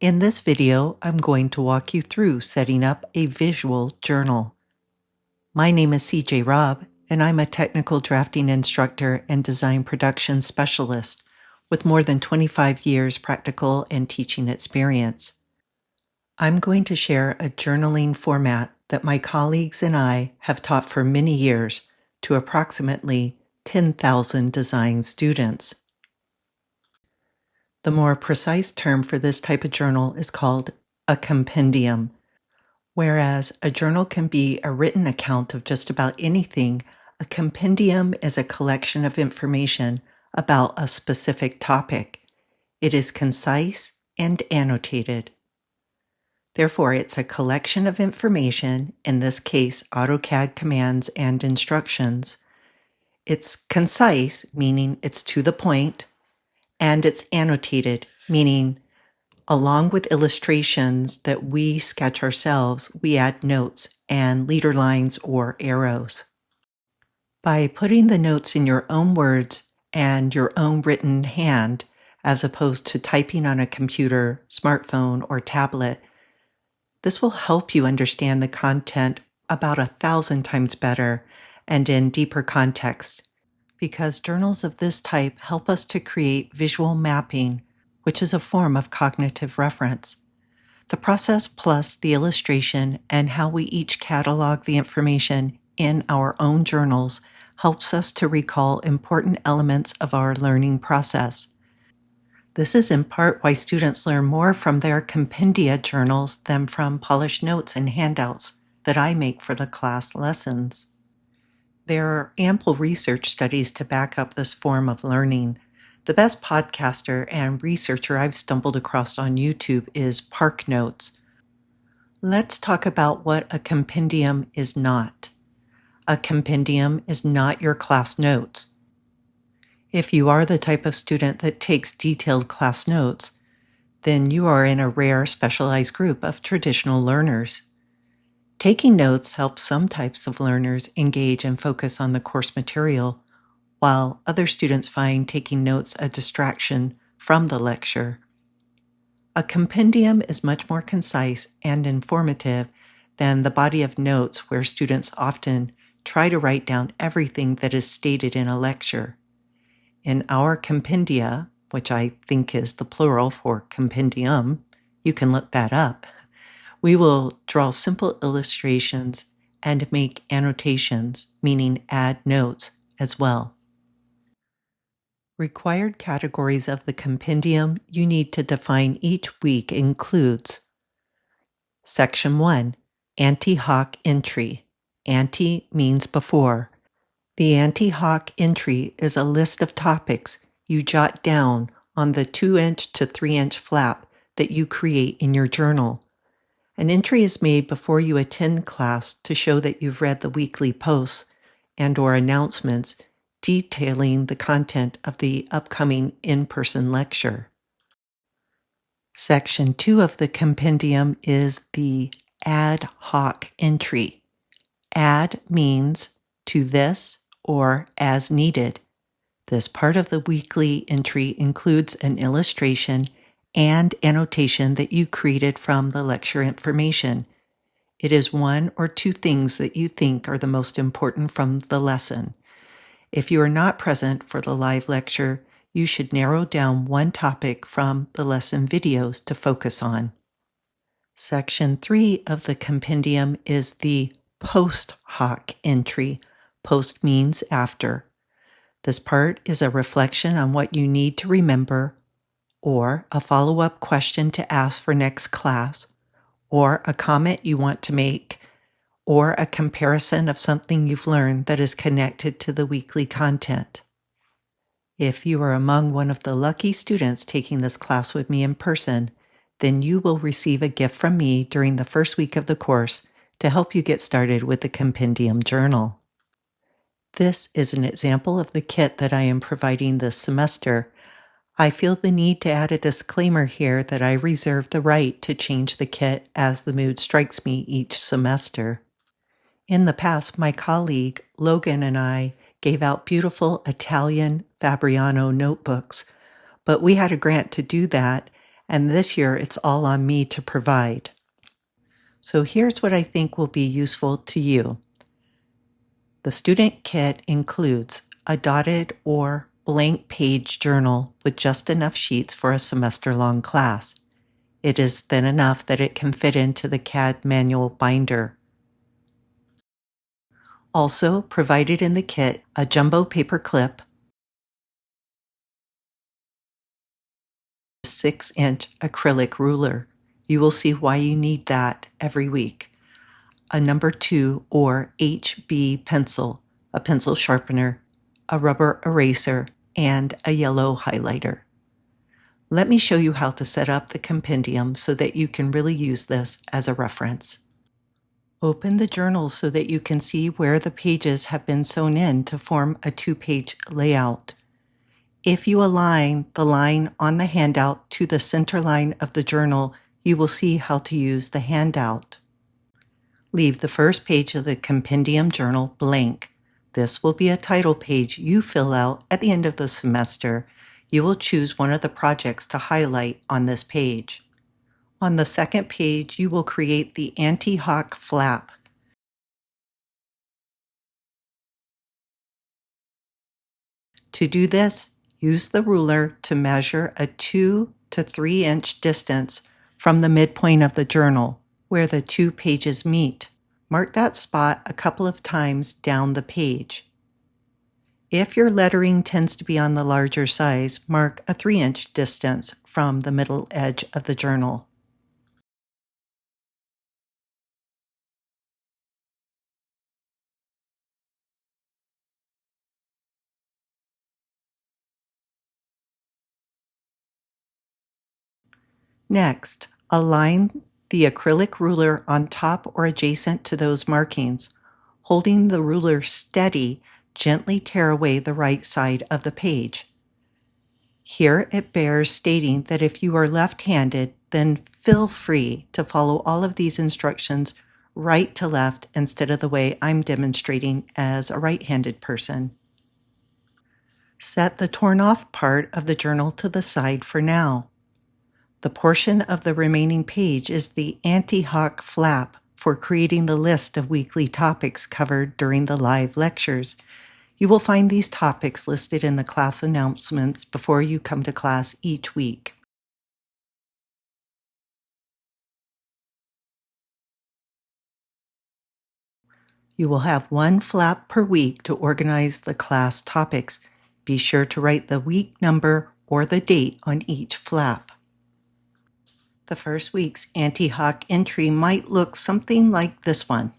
In this video, I'm going to walk you through setting up a visual journal. My name is CJ Robb, and I'm a technical drafting instructor and design production specialist with more than 25 years practical and teaching experience. I'm going to share a journaling format that my colleagues and I have taught for many years to approximately 10,000 design students. The more precise term for this type of journal is called a compendium. Whereas a journal can be a written account of just about anything, a compendium is a collection of information about a specific topic. It is concise and annotated. Therefore, it's a collection of information, in this case, AutoCAD commands and instructions. It's concise, meaning it's to the point, and it's annotated, meaning along with illustrations that we sketch ourselves, we add notes and leader lines or arrows. By putting the notes in your own words and your own written hand, as opposed to typing on a computer, smartphone, or tablet, this will help you understand the content about 1,000 times better and in deeper context, because journals of this type help us to create visual mapping, which is a form of cognitive reference. The process plus the illustration and how we each catalog the information in our own journals helps us to recall important elements of our learning process. This is in part why students learn more from their compendia journals than from polished notes and handouts that I make for the class lessons. There are ample research studies to back up this form of learning. The best podcaster and researcher I've stumbled across on YouTube is Parknotes. Let's talk about what a compendium is not. A compendium is not your class notes. If you are the type of student that takes detailed class notes, then you are in a rare specialized group of traditional learners. Taking notes helps some types of learners engage and focus on the course material, while other students find taking notes a distraction from the lecture. A compendium is much more concise and informative than the body of notes where students often try to write down everything that is stated in a lecture. In our compendia, which I think is the plural for compendium, you can look that up, we will draw simple illustrations and make annotations, meaning add notes as well. Required categories of the compendium you need to define each week includes Section 1, Anti-Hoc Entry. Anti means before. The anti-hoc entry is a list of topics you jot down on the 2-inch to 3-inch flap that you create in your journal. An entry is made before you attend class to show that you've read the weekly posts and/or announcements detailing the content of the upcoming in-person lecture. Section 2 of the compendium is the ad hoc entry. Add means to this or as needed. This part of the weekly entry includes an illustration and annotation that you created from the lecture information. It is one or two things that you think are the most important from the lesson. If you are not present for the live lecture, you should narrow down one topic from the lesson videos to focus on. Section 3 of the compendium is the post hoc entry. Post means after. This part is a reflection on what you need to remember, or a follow-up question to ask for next class, or a comment you want to make, or a comparison of something you've learned that is connected to the weekly content. If you are among one of the lucky students taking this class with me in person, then you will receive a gift from me during the first week of the course to help you get started with the compendium journal. This is an example of the kit that I am providing this semester. I feel the need to add a disclaimer here that I reserve the right to change the kit as the mood strikes me each semester. In the past, my colleague Logan and I gave out beautiful Italian Fabriano notebooks, but we had a grant to do that, and this year it's all on me to provide. So here's what I think will be useful to you. The student kit includes a dotted or blank page journal with just enough sheets for a semester-long class. It is thin enough that it can fit into the CAD manual binder. Also provided in the kit, a jumbo paper clip, a 6-inch acrylic ruler. You will see why you need that every week. A number 2 or HB pencil, a pencil sharpener, a rubber eraser, and a yellow highlighter. Let me show you how to set up the compendium so that you can really use this as a reference. Open the journal so that you can see where the pages have been sewn in to form a 2-page layout. If you align the line on the handout to the center line of the journal, you will see how to use the handout. Leave the first page of the compendium journal blank. This will be a title page you fill out at the end of the semester. You will choose one of the projects to highlight on this page. On the second page, you will create the anti-hock flap. To do this, use the ruler to measure a 2 to 3 inch distance from the midpoint of the journal, where the 2 pages meet. Mark that spot a couple of times down the page. If your lettering tends to be on the larger size, mark a 3-inch distance from the middle edge of the journal. Next, align the acrylic ruler on top or adjacent to those markings. Holding the ruler steady, gently tear away the right side of the page. Here it bears stating that if you are left-handed, then feel free to follow all of these instructions right to left instead of the way I'm demonstrating as a right-handed person. Set the torn-off part of the journal to the side for now. The portion of the remaining page is the anti-hock flap for creating the list of weekly topics covered during the live lectures. You will find these topics listed in the class announcements before you come to class each week. You will have one flap per week to organize the class topics. Be sure to write the week number or the date on each flap. The first week's anti-hock entry might look something like this one.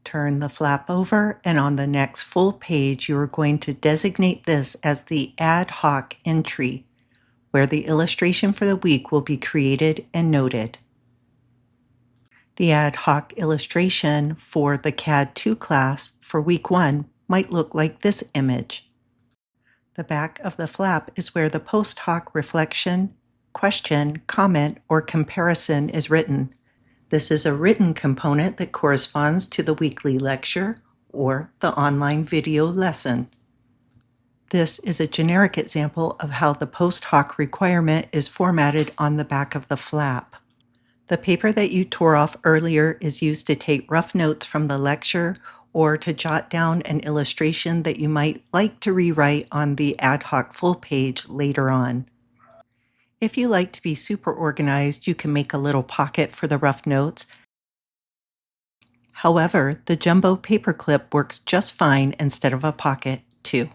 Turn the flap over, and on the next full page, you are going to designate this as the ad hoc entry, where the illustration for the week will be created and noted. The ad hoc illustration for the CAD 2 class for week 1 might look like this image. The back of the flap is where the post hoc reflection, question, comment, or comparison is written. This is a written component that corresponds to the weekly lecture or the online video lesson. This is a generic example of how the post hoc requirement is formatted on the back of the flap. The paper that you tore off earlier is used to take rough notes from the lecture or to jot down an illustration that you might like to rewrite on the ad hoc full page later on. If you like to be super organized, you can make a little pocket for the rough notes. However, the jumbo paperclip works just fine instead of a pocket, too.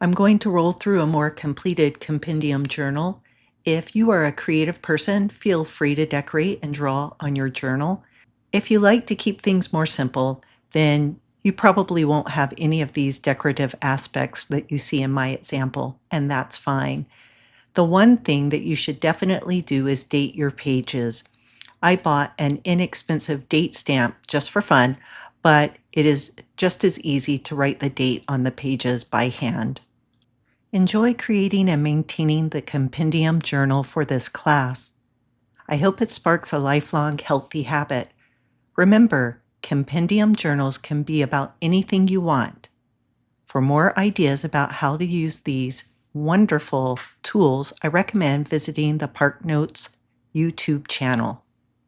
I'm going to roll through a more completed compendium journal. If you are a creative person, feel free to decorate and draw on your journal. If you like to keep things more simple, then you probably won't have any of these decorative aspects that you see in my example, and that's fine. The one thing that you should definitely do is date your pages. I bought an inexpensive date stamp just for fun, but it is just as easy to write the date on the pages by hand. Enjoy creating and maintaining the compendium journal for this class. I hope it sparks a lifelong healthy habit. Remember, compendium journals can be about anything you want. For more ideas about how to use these, wonderful tools, I recommend visiting the Parknotes YouTube channel.